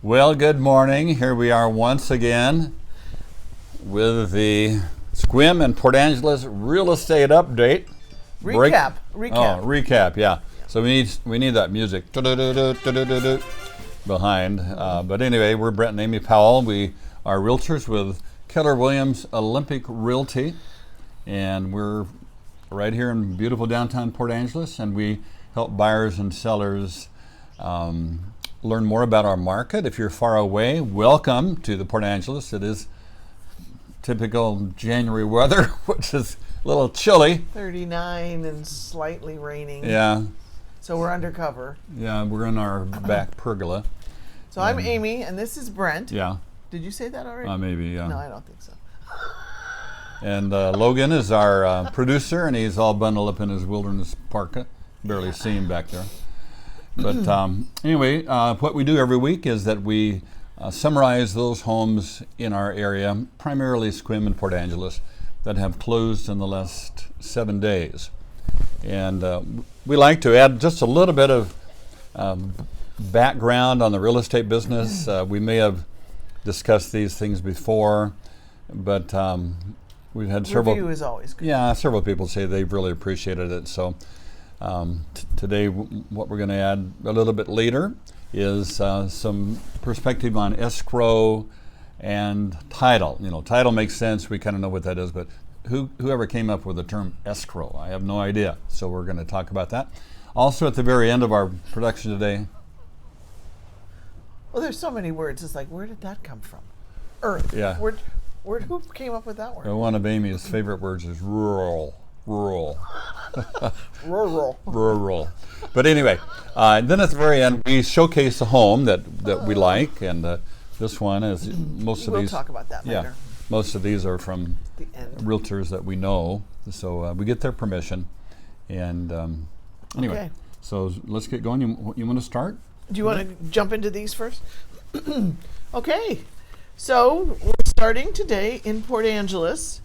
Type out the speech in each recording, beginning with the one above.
Well, good morning. Here we are once again with the Sequim and Port Angeles real estate update. Recap. Oh, recap. Yeah. So we need that music behind. But anyway, we're Brent and Amy Powell. We are realtors with Keller Williams Olympic Realty, and we're right here in beautiful downtown Port Angeles, and we help buyers and sellers learn more about our market. If you're far away, welcome to the Port Angeles. It is typical January weather, which is a little chilly. 39 and slightly raining. Yeah. So we're undercover. Yeah, we're in our back pergola. So I'm Amy, and this is Brent. Yeah. Did you say that already? Maybe, yeah. No, I don't think so. And Logan is our producer, and he's all bundled up in his wilderness parka. Barely see him back there. But anyway, what we do every week is that we summarize those homes in our area, primarily Sequim and Port Angeles, that have closed in the last 7 days. And we like to add just a little bit of background on the real estate business. We may have discussed these things before, but we've had several. Review is always good. Yeah, several people say they've really appreciated it. So today, what we're going to add a little bit later is some perspective on escrow and title. You know, title makes sense. We kind of know what that is, but whoever came up with the term escrow, I have no idea. So we're going to talk about that. Also, at the very end of our production today. Well, there's so many words. It's like, where did that come from? Earth. Yeah. Who came up with that word? One of Amy's favorite words is rural. Rural. Rural. But anyway, then at the very end, we showcase a home that we like, and this one is most of We'll these. talk about that later. Most of these are from The end. realtors that we know, so we get their permission. And anyway, Okay. so let's get going. You want to start? Do you want to jump into these first? Okay. So we're starting today in Port Angeles,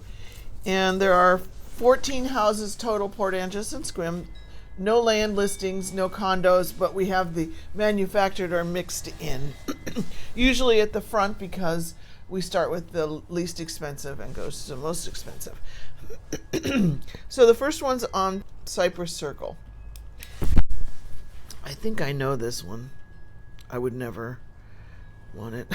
and there are 14 houses total, Port Angeles and Sequim. No land listings, no condos, but we have the manufactured or mixed in. Usually at the front, because we start with the least expensive and goes to the most expensive. So the first one's on Cypress Circle. I think I know this one. I would never want it.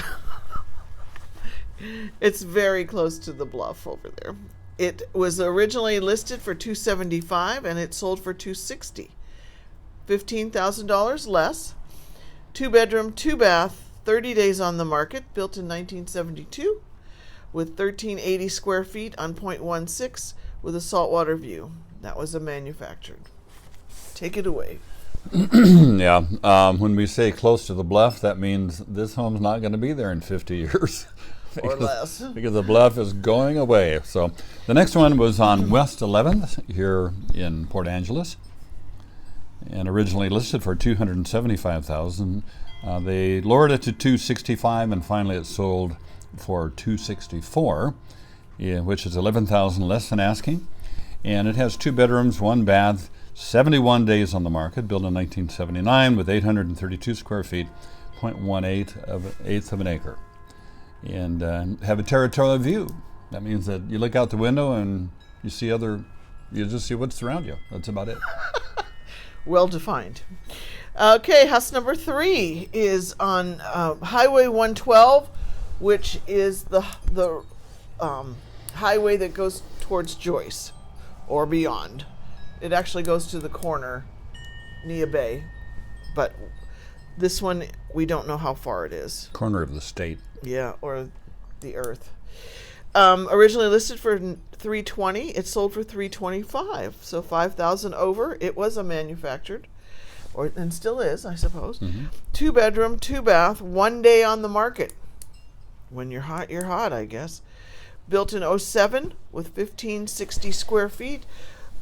It's very close to the bluff over there. It was originally listed for $275 and it sold for $260. $15,000 less. 2-bedroom, 2-bath, 30 days on the market, built in 1972, with 1,380 square feet on .16 with a saltwater view. That was a manufactured. Take it away. Yeah. When we say close to the bluff, that means this home's not going to be there in 50 years. Or less. Because the bluff is going away. So the next one was on West 11th here in Port Angeles, and originally listed for $275,000. They lowered it to $265, and finally it sold for $264, which is $11,000 less than asking. And it has 2 bedrooms, 1 bath, 71 days on the market, built in 1979 with 832 square feet, 0.18 of an eighth of an acre. And have a territorial view. That means that you look out the window and you just see what's around you. That's about it. Well defined. Okay, house number 3 is on Highway 112, which is the highway that goes towards Joyce or beyond. It actually goes to the corner, Nia Bay, but this one we don't know how far it is. Corner of the state. Yeah, or the earth. Originally listed for $320, it sold for $325, so $5,000 over. It was a manufactured, and still is, I suppose. Mm-hmm. 2-bedroom, 2-bath, 1 day on the market. When you're hot, I guess. Built in 07 with 1,560 square feet,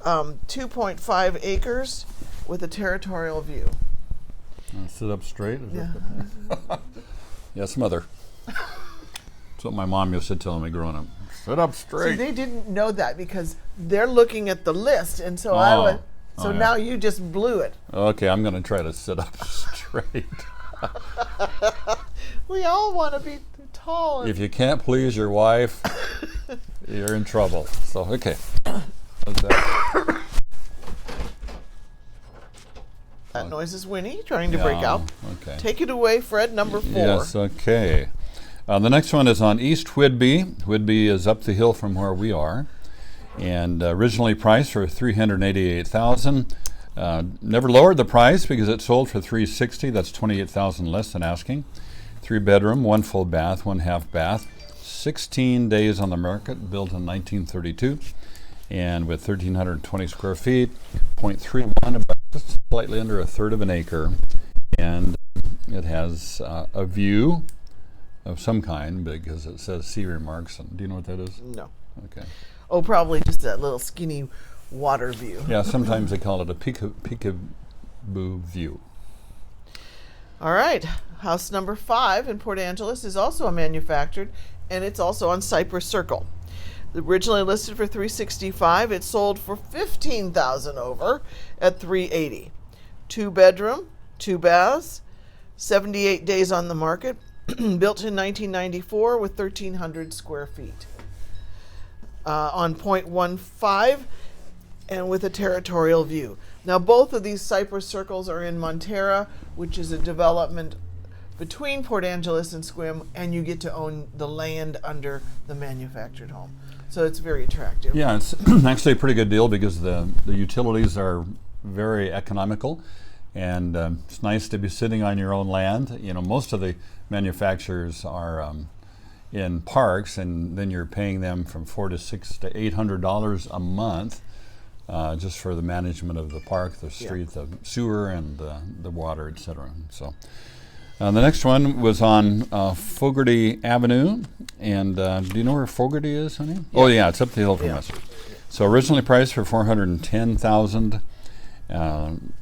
2.5 acres with a territorial view. Sit up straight. Yeah. Yes, mother. That's what my mom used to tell me growing up. Sit up straight. See, they didn't know that because they're looking at the list, and so yeah. Now you just blew it. Okay, I'm going to try to sit up straight. We all want to be tall. If you can't please your wife, you're in trouble. So, okay. How's that? That noise is Winnie trying to break out. Okay. Take it away, Fred, number 4. Yes, okay. The next one is on East Whidbey. Whidbey is up the hill from where we are, and originally priced for $388,000. Never lowered the price because it sold for $360,000. That's $28,000 less than asking. 3-bedroom, 1 full bath, 1 half bath. 16 days on the market, built in 1932, and with 1,320 square feet, 0.31, about just slightly under a third of an acre, and it has a view of some kind because it says see remarks. And do you know what that is? No. Okay. Oh, probably just that little skinny water view. Yeah, sometimes they call it a peekaboo view. All right. House number 5 in Port Angeles is also a manufactured, and it's also on Cypress Circle. Originally listed for $365,000, it sold for $15,000 over at $380,000. 2-bedroom, 2 baths, 78 days on the market, built in 1994 with 1,300 square feet. On 0.15 and with a territorial view. Now, both of these Cypress Circles are in Montera, which is a development between Port Angeles and Sequim, and you get to own the land under the manufactured home. So it's very attractive. Yeah, it's actually a pretty good deal because the utilities are very economical, and it's nice to be sitting on your own land. You know, most of the manufacturers are in parks, and then you're paying them from $400 to $600 to $800 a month just for the management of the park, the street, the sewer, and the water, etc. So. The next one was on Fogarty Avenue, and do you know where Fogarty is, honey? Yeah. Oh yeah, it's up the hill from us. So originally priced for $410,000,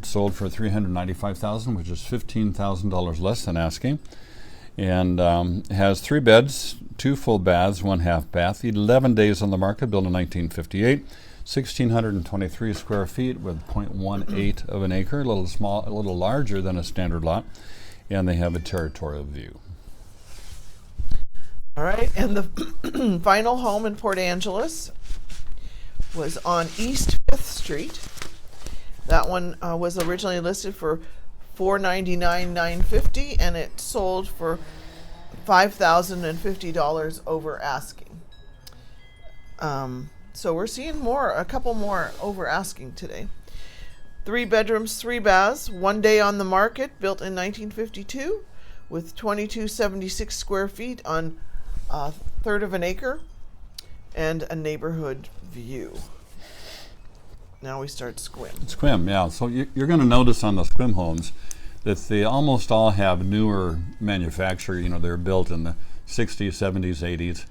sold for $395,000, which is $15,000 less than asking, and has 3 beds, 2 full baths, 1 half bath. 11 days on the market, built in 1958. 1,623 square feet with 0.18 of an acre, a little larger than a standard lot. And they have a territorial view. All right, and the final home in Port Angeles was on East 5th Street. That one was originally listed for $499,950, and it sold for $5,050 over asking. So we're seeing a couple more over asking today. 3 bedrooms, 3 baths, 1 day on the market, built in 1952, with 2,276 square feet on a third of an acre, and a neighborhood view. Now we start Sequim. Sequim, yeah. So you're going to notice on the Sequim homes that they almost all have newer manufacture. You know, they're built in the 60s, 70s, 80s.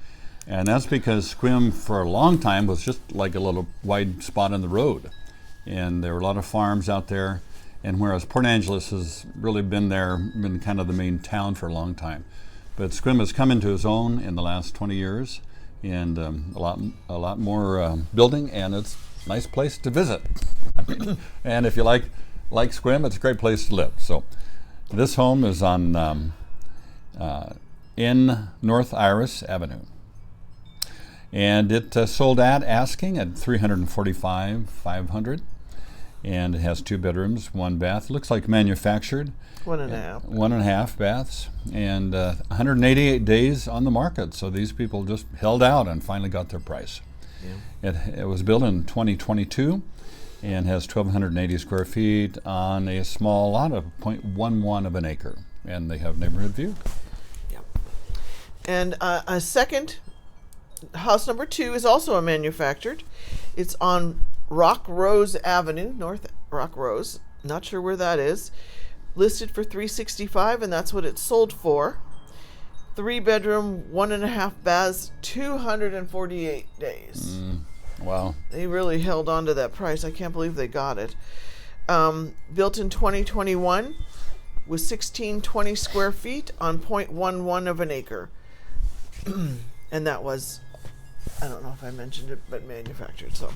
And that's because Sequim for a long time was just like a little wide spot in the road. And there were a lot of farms out there, and whereas Port Angeles has really been kind of the main town for a long time. But Sequim has come into its own in the last 20 years, and a lot more building, and it's a nice place to visit. And if you like Sequim, it's a great place to live. So this home is on in North Iris Avenue. And it sold at asking at $345,500, and it has 2 bedrooms, 1 bath. Looks like manufactured. 1.5. 1.5 baths, and 188 days on the market. So these people just held out and finally got their price. Yeah. It was built in 2022 and has 1,280 square feet on a small lot of 0.11 of an acre, and they have neighborhood view. Yeah. And a second. House number 2 is also a manufactured. It's on Rock Rose Avenue, North Rock Rose. Not sure where that is. Listed for $365,000, and that's what it sold for. 3 bedroom, 1.5 baths, 248 days. Wow. They really held on to that price. I can't believe they got it. Built in 2021 with 1,620 square feet on 0.11 of an acre. And that was, I don't know if I mentioned it, but manufactured. So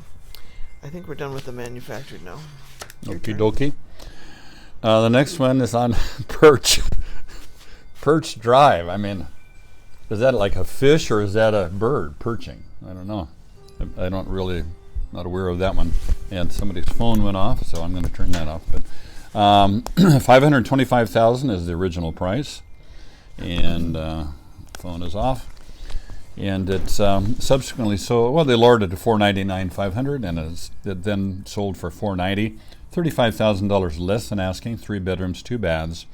I think we're done with the manufactured now. Okie dokie. The next one is on Perch. Perch Drive. I mean, is that like a fish or is that a bird perching? I don't know. I don't really, not aware of that one. And somebody's phone went off, so I'm going to turn that off. But $525,000 is the original price, and phone is off. And it's subsequently sold. Well, they lowered it to $499,500, and it then sold for $490,000, $35,000 less than asking. 3 bedrooms, 2 baths,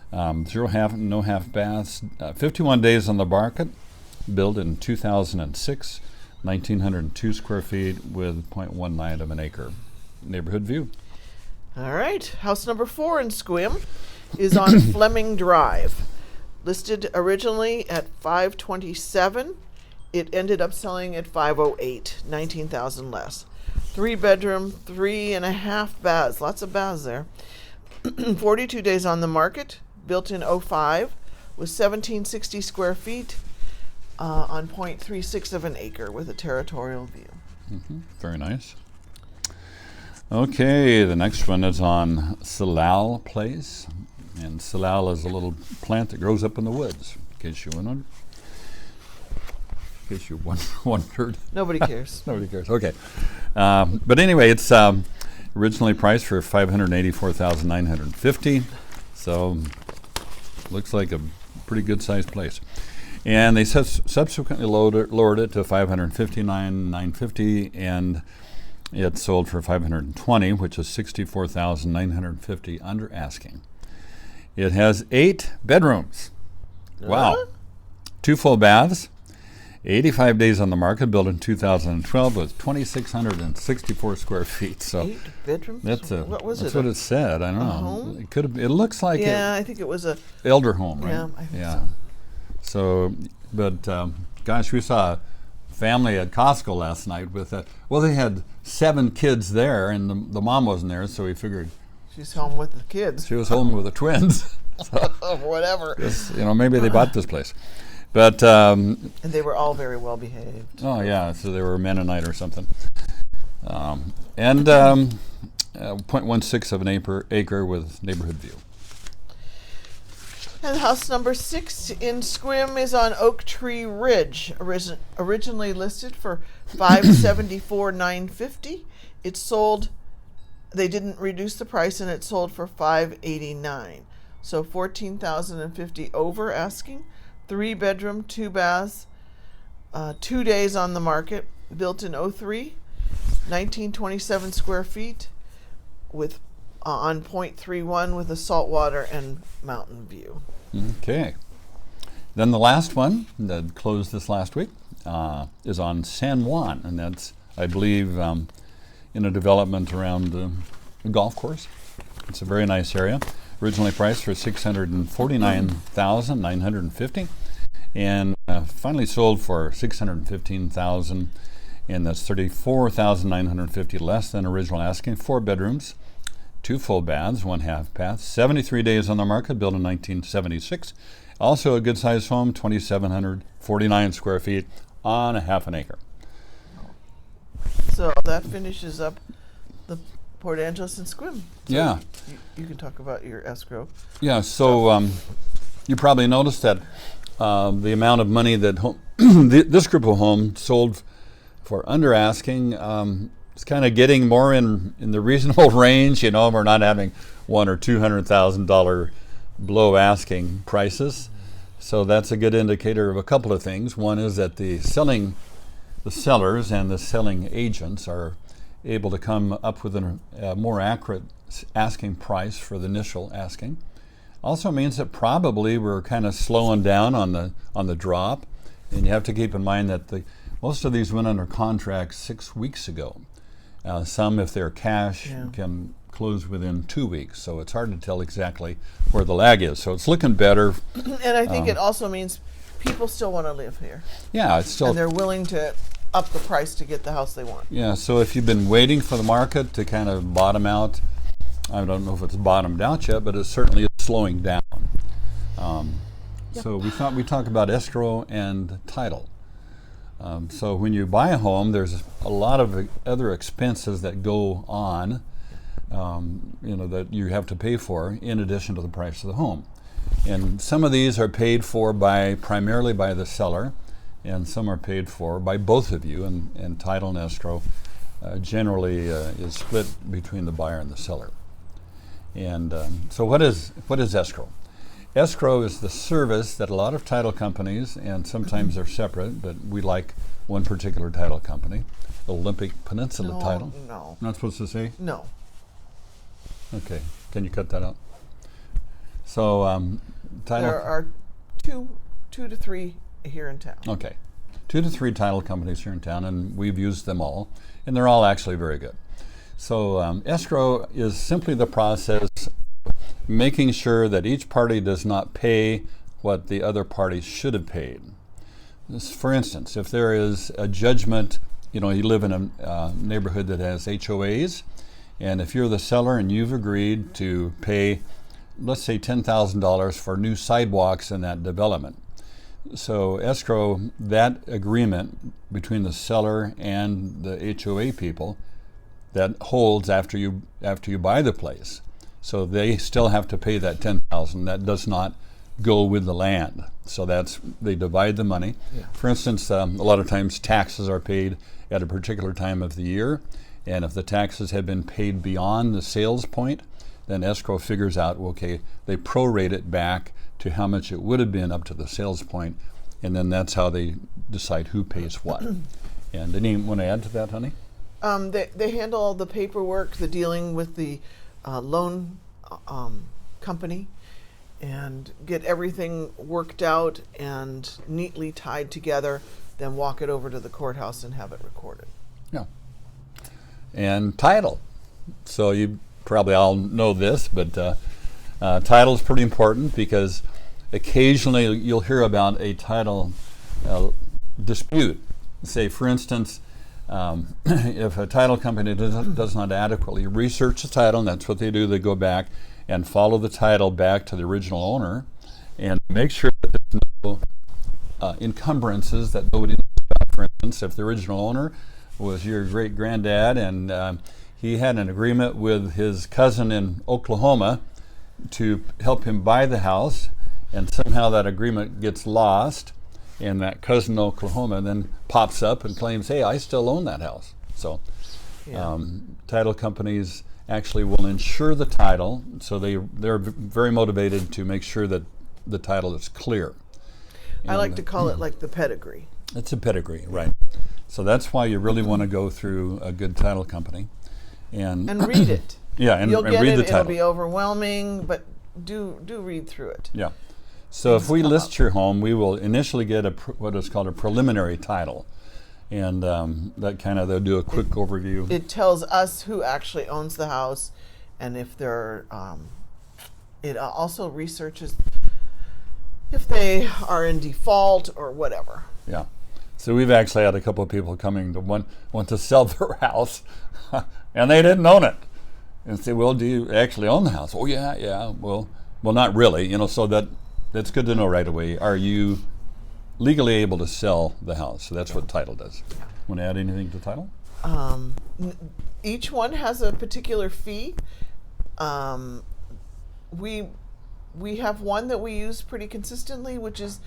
no half baths. 51 days on the market, built in 2006, 1,902 square feet with 0.19 of an acre. Neighborhood view. All right. House number 4 in Sequim is on Fleming Drive. Listed originally at $527,000. It ended up selling at $508,000, $19,000 less. 3 bedroom, 3.5 baths. Lots of baths there. 42 days on the market. Built in 05 with 1,760 square feet on 0.36 of an acre with a territorial view. Very nice. Okay, the next one is on Salal Place. And salal is a little plant that grows up in the woods, in case you wondered. In case you wondered. Nobody cares. Nobody cares. Okay. But anyway, it's originally priced for $584,950. So looks like a pretty good sized place. And they subsequently lowered it to $559,950, and it sold for $520,000, which is $64,950 under asking. It has 8 bedrooms. Wow. 2 full baths. 85 days on the market, built in 2012 with 2,664 square feet. So 8 bedrooms? That's what was that's it? what it said. I don't know. Home? It could have. It looks like I think it was a elder home, right? Yeah, I think so. So, but gosh, we saw a family at Costco last night with they had 7 kids there, and the mom wasn't there, so we figured she's home with the kids. she was home with the twins. So, whatever. Maybe they bought this place. But and they were all very well behaved. oh yeah, so they were Mennonite or something. And 0.16 of an acre with neighborhood view. And house number 6 in Sequim is on Oak Tree Ridge, originally listed for $574,950. It sold. They didn't reduce the price, and it sold for $589,000. So $14,050 over asking. 3 bedroom, 2 baths, 2 days on the market, built in 03, 1,927 square feet with on 0.31 with a saltwater and mountain view. Okay. Then the last one that closed this last week is on San Juan, and that's, I believe, in a development around a golf course. It's a very nice area. Originally priced for $649,950, and finally sold for $615,000, and that's $34,950 less than original asking. 4 bedrooms, 2 full baths, 1 half bath. 73 days on the market, built in 1976. Also a good-sized home, 2,749 square feet on a half an acre. So that finishes up the Port Angeles and Sequim. So Yeah. You can talk about your escrow. Yeah, so you probably noticed that the amount of money that this group of homes sold for under asking is kind of getting more in the reasonable range. We're not having $100,000 or $200,000 below asking prices. So that's a good indicator of a couple of things. One is that the sellers and the selling agents are able to come up with a more accurate asking price for the initial asking. Also means that probably we're kind of slowing down on the drop, and you have to keep in mind that most of these went under contract 6 weeks ago. Some, if they're cash, can close within 2 weeks, so it's hard to tell exactly where the lag is. So it's looking better. And I think it also means people still want to live here. Yeah, it's still. And they're willing to up the price to get the house they want. Yeah, so if you've been waiting for the market to kind of bottom out, I don't know if it's bottomed out yet, but it certainly is slowing down. So we thought we'd talk about escrow and title. So when you buy a home, there's a lot of other expenses that go on, that you have to pay for in addition to the price of the home. And some of these are paid for primarily by the seller, and some are paid for by both of you, and title and escrow generally is split between the buyer and the seller. And so what is escrow? Escrow is the service that a lot of title companies, and sometimes they're separate, but we like one particular title company, Olympic Peninsula Title. No. Not supposed to say? No. Okay. Can you cut that out? So title. There are two to three here in town. Okay. 2 to 3 title companies here in town, and we've used them all, and they're all actually very good. So escrow is simply the process of making sure that each party does not pay what the other party should have paid. For instance, if there is a judgment, you live in a neighborhood that has HOAs, and if you're the seller and you've agreed to pay, let's say $10,000 for new sidewalks in that development. So escrow, that agreement between the seller and the HOA people, that holds after you buy the place. So they still have to pay that $10,000. That does not go with the land. So they divide the money. Yeah. For instance, a lot of times taxes are paid at a particular time of the year, and if the taxes have been paid beyond the sales point, then escrow figures out, okay, they prorate it back to how much it would have been up to the sales point, and then that's how they decide who pays what. And anyone want to add to that, honey? They handle all the paperwork, the dealing with the loan company, and get everything worked out and neatly tied together, then walk it over to the courthouse and have it recorded. Yeah. And title. So you probably all know this, but title is pretty important because occasionally you'll hear about a title dispute. Say, for instance, if a title company does not adequately research the title, and that's what they do, they go back and follow the title back to the original owner and make sure that there's no encumbrances that nobody knows about. For instance, if the original owner was your great-granddad and he had an agreement with his cousin in Oklahoma to help him buy the house, and somehow that agreement gets lost, and that cousin in Oklahoma then pops up and claims, hey, I still own that house. So title companies actually will insure the title, so they're very motivated to make sure that the title is clear. I like to call it like the pedigree. It's a pedigree, right. So that's why you really want to go through a good title company. And read it. Yeah, and You'll get read it, the title. It'll be overwhelming, but do read through it. Yeah. So if we list your home, we will initially get what is called a preliminary title. And that they'll do a quick overview. It tells us who actually owns the house, and if they're, it also researches if they are in default or whatever. Yeah. So we've actually had a couple of people coming to want to sell their house, and they didn't own it. And say, well, do you actually own the house? Oh, yeah. Well, not really. So that's good to know right away. Are you legally able to sell the house? So that's what title does. Want to add anything to title? Each one has a particular fee. We have one that we use pretty consistently, which is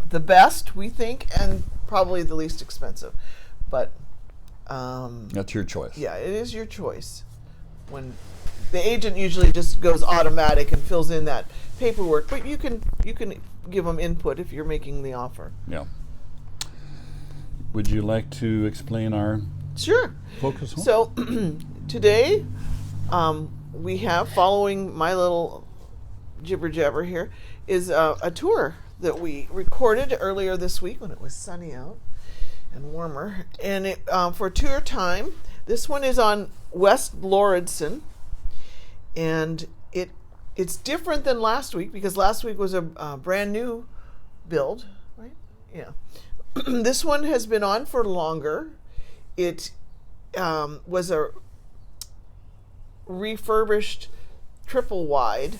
the best, we think, and probably the least expensive. But that's your choice. Yeah, it is your choice. When the agent usually just goes automatic and fills in that paperwork, but you can give them input if you're making the offer. Yeah. Would you like to explain our focus home? So today we have, following my little jibber jabber here, is a tour that we recorded earlier this week when it was sunny out and warmer, and it for tour time. This one is on West Lauridsen, and it's different than last week because last week was a brand new build, right? Yeah. This one has been on for longer. It was a refurbished triple wide,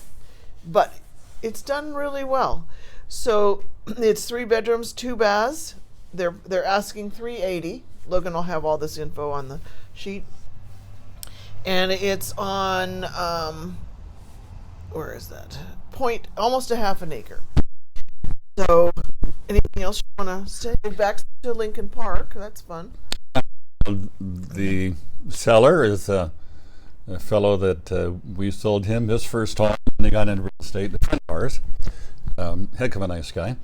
but it's done really well. So it's 3 bedrooms, 2 baths. They're asking $380. Logan will have all this info on the sheet. And it's on where is that? Almost a half an acre. So, anything else you want to say? Back to Lincoln Park. That's fun. The seller is a fellow that we sold him his first home when he got into real estate, a friend of ours. Heck of a nice guy.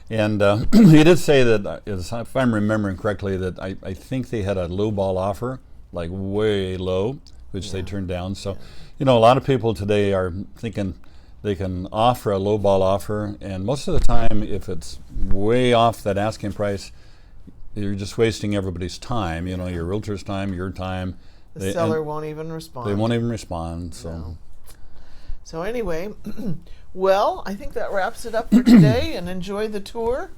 And he did say that, if I'm remembering correctly, that I think they had a low ball offer, like way low, which they turned down. So, a lot of people today are thinking they can offer a low ball offer, and most of the time, if it's way off that asking price, you're just wasting everybody's time, your realtor's time, your time. The seller won't even respond. They won't even respond, so. No. So anyway, well, I think that wraps it up for today, and enjoy the tour.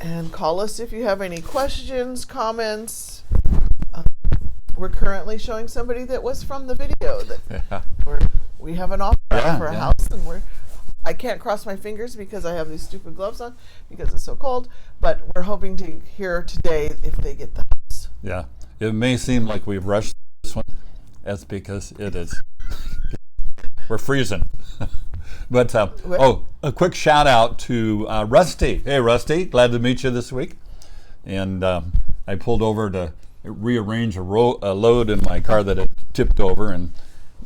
And call us if you have any questions, comments. We're currently showing somebody that was from the video that we have an offer for a house, and I can't cross my fingers because I have these stupid gloves on because it's so cold, but we're hoping to hear today if they get the house. Yeah, it may seem like we've rushed this one. That's because it is. We're freezing. But, a quick shout out to Rusty. Hey, Rusty, glad to meet you this week. And I pulled over to rearrange a load in my car that had tipped over, and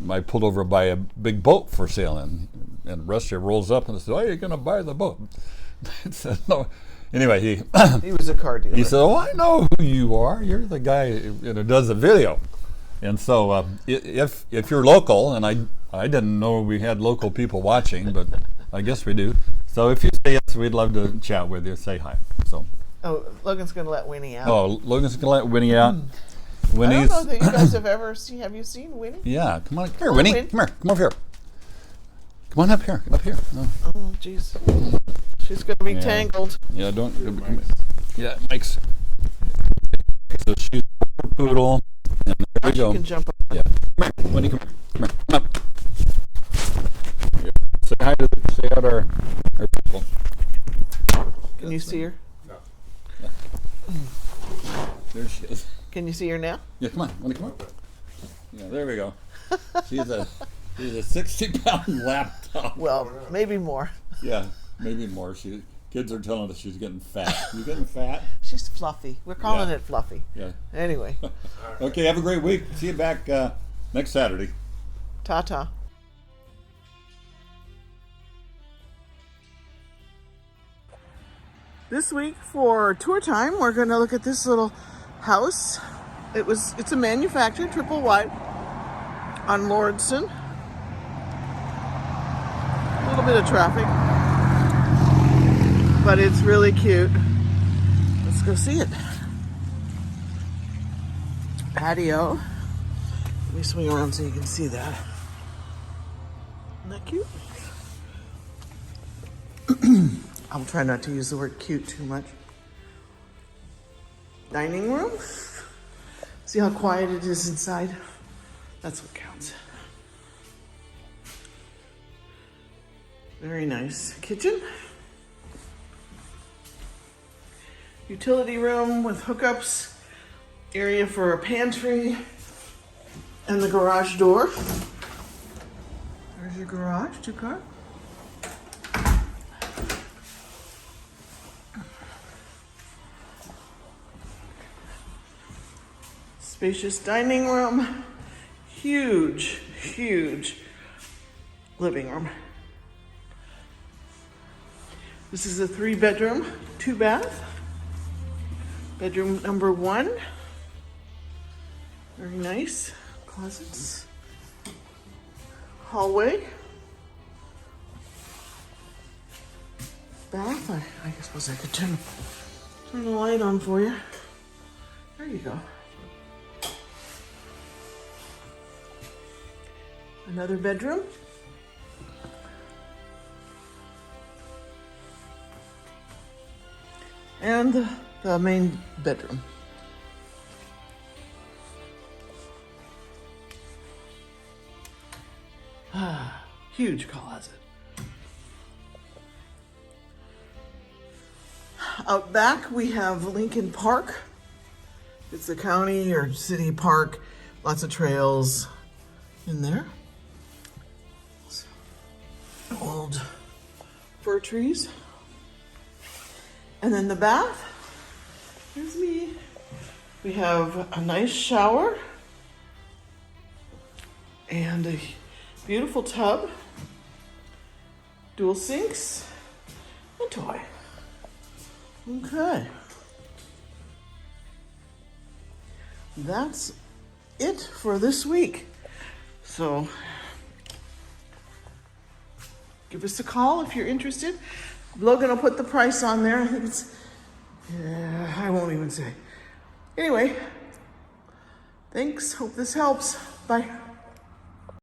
I pulled over by a big boat for sale, and Rusty rolls up and says, "Oh, you're going to buy the boat?" I said, "No." Anyway, he was a car dealer. He said, "Oh, I know who you are. You're the guy who does the video." And so if you're local, and I didn't know we had local people watching, but I guess we do. So if you say yes, we'd love to chat with you. Say hi. So. Oh, Logan's going to let Winnie out. Oh, Logan's going to let Winnie out. Winnie's, I don't know that you guys have ever seen. Have you seen Winnie? Yeah, come on here, Winnie. Come here. Come over here. Come on up here. Up here. No. Oh, jeez. She's going to be tangled. Yeah, don't. Yeah, Mike's. So she's a poodle. And there we go. She can jump up. Yeah. Come here, Winnie. Come here. Come here. Come up. Yeah. Say hi to our people. Can you see her? There she is. Can you see her now? Yeah, come on. Want to come up? Yeah, there we go. She's a 60-pound laptop. Well, maybe more. Yeah, maybe more. Kids are telling us she's getting fat. You getting fat? She's fluffy. We're calling it fluffy. Yeah. Anyway. Okay, have a great week. See you back next Saturday. Ta-ta. This week for tour time, we're going to look at this little house. It's a manufactured triple wide on Lordson. A little bit of traffic, but it's really cute. Let's go see it. Patio. Let me swing around so you can see that. Isn't that cute? I'll try not to use the word cute too much. Dining room. See how quiet it is inside? That's what counts. Very nice. Kitchen. Utility room with hookups. Area for a pantry. And the garage door. There's your garage, 2-car. Spacious dining room, huge living room. This is a 3-bedroom, 2-bath. Bedroom number 1. Very nice. Closets. Hallway. Bath. I suppose I could turn the light on for you. There you go. Another bedroom. And the main bedroom. Huge closet. Out back we have Lincoln Park. It's a county or city park. Lots of trails in there. Old fir trees. And then the bath, here's me. We have a nice shower and a beautiful tub, dual sinks, and toy. Okay. That's it for this week. So give us a call if you're interested. Logan will put the price on there. I think it's, yeah, I won't even say. Anyway, thanks. Hope this helps. Bye.